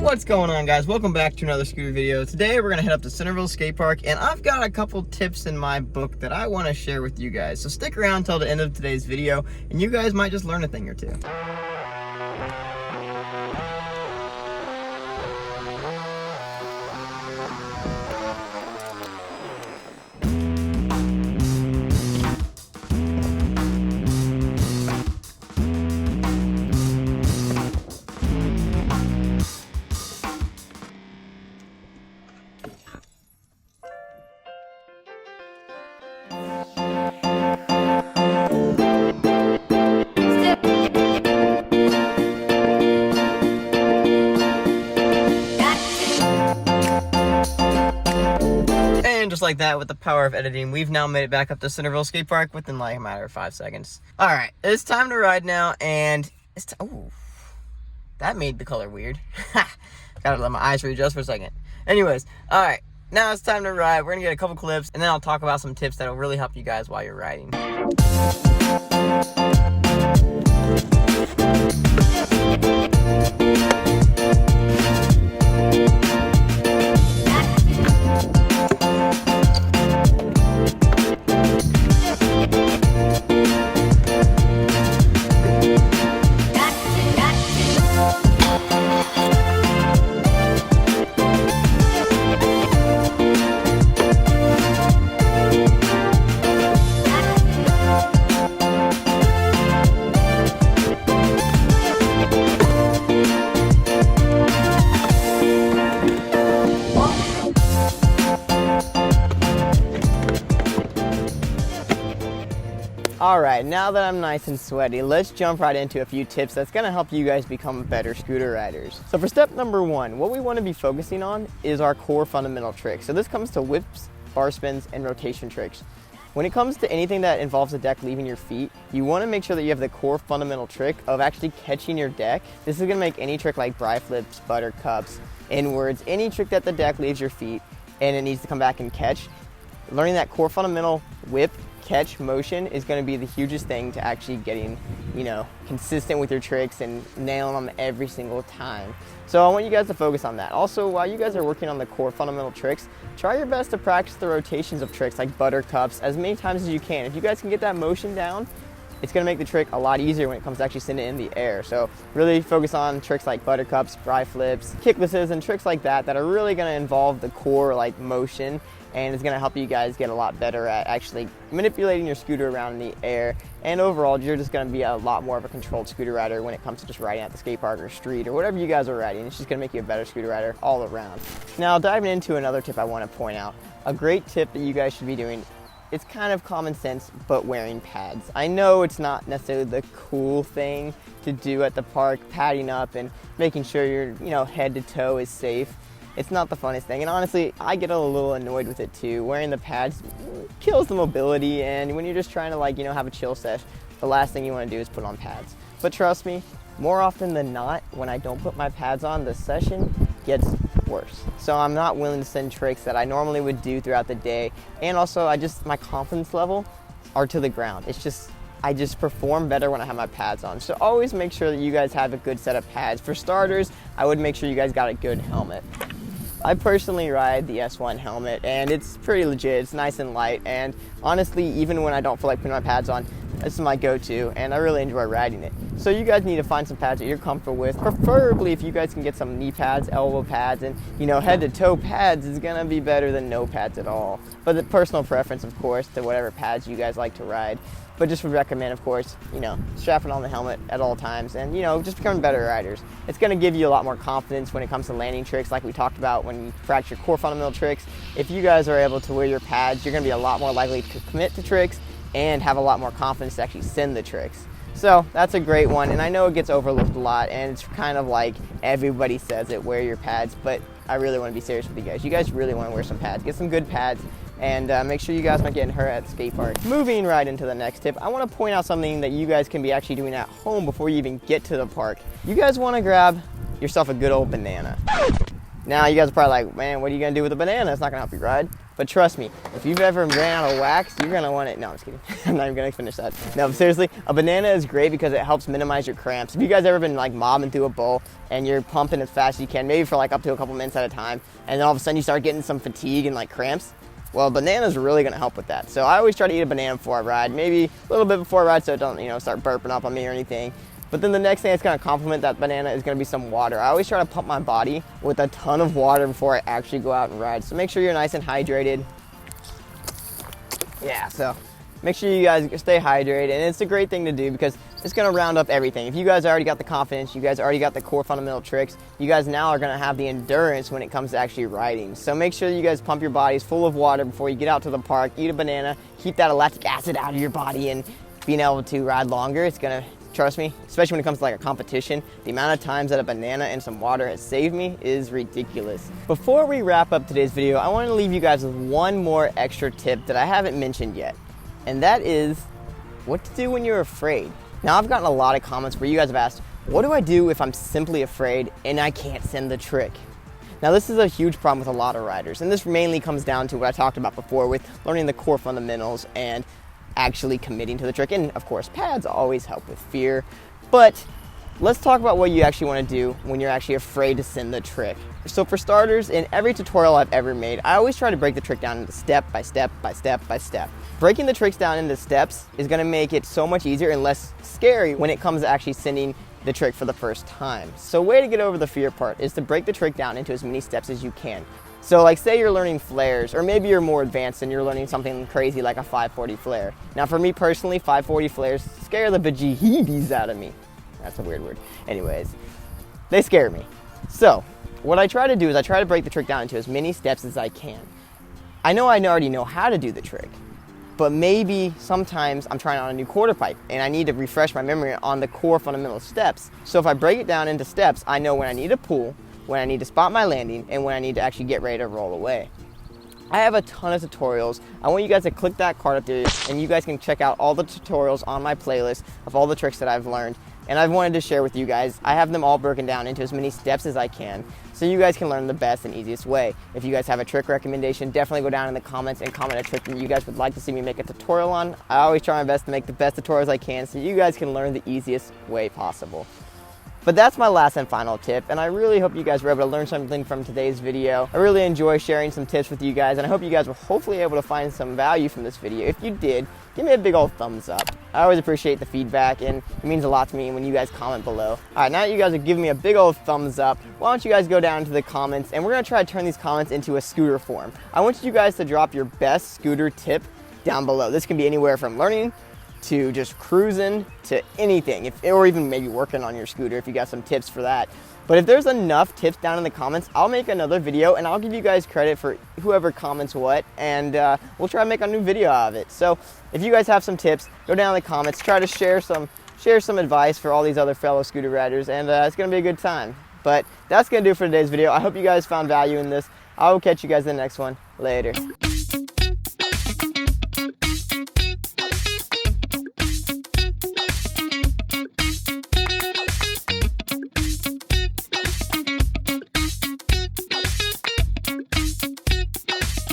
What's going on, guys? Welcome back to another scooter video. Today we're gonna head up to Centerville Skate Park, and I've got a couple tips in my book that I want to share with you guys. So stick around till the end of today's video, and you guys might just learn a thing or two. And just like that, with the power of editing, we've now made it back up to Centerville Skate Park within like a matter of 5 seconds. All right, it's time to ride now, and it's oh, that made the color weird. Gotta let my eyes readjust for a second. Anyways, all right, now it's time to ride. We're gonna get a couple clips, and then I'll talk about some tips that'll really help you guys while you're riding. All right, now that I'm nice and sweaty, let's jump right into a few tips that's gonna help you guys become better scooter riders. So for step number one, what we wanna be focusing on is our core fundamental tricks. So this comes to whips, bar spins, and rotation tricks. When it comes to anything that involves the deck leaving your feet, you wanna make sure that you have the core fundamental trick of actually catching your deck. This is gonna make any trick like bri flips, buttercups, inwards, any trick that the deck leaves your feet and it needs to come back and catch. Learning that core fundamental whip, catch motion is going to be the hugest thing to actually getting, consistent with your tricks and nailing them every single time. So I want you guys to focus on that. Also, while you guys are working on the core fundamental tricks, try your best to practice the rotations of tricks like buttercups as many times as you can. If you guys can get that motion down, it's going to make the trick a lot easier when it comes to actually sending it in the air. So really focus on tricks like buttercups, bri flips, kicklesses, and tricks like that that are really going to involve the core motion, and it's going to help you guys get a lot better at actually manipulating your scooter around in the air. And overall, you're just going to be a lot more of a controlled scooter rider when it comes to just riding at the skate park or street or whatever you guys are riding. It's just going to make you a better scooter rider all around. Now, diving into another tip I want to point out, a great tip that you guys should be doing, it's kind of common sense, but wearing pads. I know it's not necessarily the cool thing to do at the park, padding up and making sure your head to toe is safe. It's not the funnest thing, and honestly, I get a little annoyed with it too. Wearing the pads kills the mobility, and when you're just trying to have a chill sesh, the last thing you want to do is put on pads. But trust me, more often than not, when I don't put my pads on, the session gets worse. So I'm not willing to send tricks that I normally would do throughout the day, and also my confidence level are to the ground. I just perform better when I have my pads on. So always make sure that you guys have a good set of pads. For starters, I would make sure you guys got a good helmet. I personally ride the S1 helmet, and it's pretty legit. It's nice and light, and honestly, even when I don't feel like putting my pads on, this is my go-to, and I really enjoy riding it. So you guys need to find some pads that you're comfortable with. Preferably, if you guys can get some knee pads, elbow pads, and head-to-toe pads is gonna be better than no pads at all. But the personal preference, of course, to whatever pads you guys like to ride. But just would recommend, of course, strapping on the helmet at all times and, just becoming better riders. It's going to give you a lot more confidence when it comes to landing tricks like we talked about when you practice your core fundamental tricks. If you guys are able to wear your pads, you're going to be a lot more likely to commit to tricks and have a lot more confidence to actually send the tricks. So that's a great one, and I know it gets overlooked a lot, and it's kind of like everybody says it, wear your pads, but I really want to be serious with you guys. You guys really want to wear some pads. Get some good pads, and make sure you guys aren't getting hurt at the skate park. Moving right into the next tip, I want to point out something that you guys can be actually doing at home before you even get to the park. You guys want to grab yourself a good old banana. Now you guys are probably like, man, what are you going to do with a banana? It's not going to help you ride. But trust me, if you've ever ran out of wax, you're gonna want it. No, I'm just kidding. I'm not even gonna finish that. No, but seriously, a banana is great because it helps minimize your cramps. If you guys ever been like mobbing through a bowl and you're pumping as fast as you can, maybe for like up to a couple minutes at a time, and then all of a sudden you start getting some fatigue and like cramps, well, bananas are really gonna help with that. So I always try to eat a banana before I ride, maybe a little bit before I ride so it don't, start burping up on me or anything. But then the next thing that's gonna complement that banana is gonna be some water. I always try to pump my body with a ton of water before I actually go out and ride. So make sure you're nice and hydrated. Yeah, so make sure you guys stay hydrated, and it's a great thing to do because it's gonna round up everything. If you guys already got the confidence, you guys already got the core fundamental tricks, you guys now are gonna have the endurance when it comes to actually riding. So make sure you guys pump your bodies full of water before you get out to the park, eat a banana, keep that lactic acid out of your body, and being able to ride longer, it's gonna, trust me, especially when it comes to like a competition, the amount of times that a banana and some water has saved me is ridiculous. Before we wrap up today's video, I want to leave you guys with one more extra tip that I haven't mentioned yet, and that is what to do when you're afraid. Now, I've gotten a lot of comments where you guys have asked, what do I do if I'm simply afraid and I can't send the trick? Now, this is a huge problem with a lot of riders, and this mainly comes down to what I talked about before with learning the core fundamentals and actually committing to the trick. And of course, pads always help with fear, but let's talk about what you actually want to do when you're actually afraid to send the trick. So for starters, in every tutorial I've ever made, I always try to break the trick down into step by step by step by step. Breaking the tricks down into steps is going to make it so much easier and less scary when it comes to actually sending the trick for the first time. So a way to get over the fear part is to break the trick down into as many steps as you can. So like say you're learning flares, or maybe you're more advanced and you're learning something crazy like a 540 flare. Now for me personally, 540 flares scare the bejeebies out of me. That's a weird word. Anyways, they scare me. So what I try to do is I try to break the trick down into as many steps as I can. I know I already know how to do the trick, but maybe sometimes I'm trying on a new quarter pipe and I need to refresh my memory on the core fundamental steps. So if I break it down into steps, I know when I need to pull, when I need to spot my landing, and when I need to actually get ready to roll away. I have a ton of tutorials. I want you guys to click that card up there and you guys can check out all the tutorials on my playlist of all the tricks that I've learned. And I've wanted to share with you guys. I have them all broken down into as many steps as I can so you guys can learn the best and easiest way. If you guys have a trick recommendation, definitely go down in the comments and comment a trick that you guys would like to see me make a tutorial on. I always try my best to make the best tutorials I can so you guys can learn the easiest way possible. But that's my last and final tip, and I really hope you guys were able to learn something from today's video. I really enjoy sharing some tips with you guys, and I hope you guys were hopefully able to find some value from this video. If you did, give me a big old thumbs up. I always appreciate the feedback, and it means a lot to me when you guys comment below. All right, now that you guys are giving me a big old thumbs up, why don't you guys go down to the comments, and we're gonna try to turn these comments into a scooter form. I want you guys to drop your best scooter tip down below. This can be anywhere from learning to just cruising to anything, or even maybe working on your scooter if you got some tips for that. But if there's enough tips down in the comments, I'll make another video and I'll give you guys credit for whoever comments what, and we'll try to make a new video out of it. So if you guys have some tips, go down in the comments, try to share some advice for all these other fellow scooter riders, and it's gonna be a good time. But that's gonna do it for today's video. I hope you guys found value in this. I will catch you guys in the next one. Later.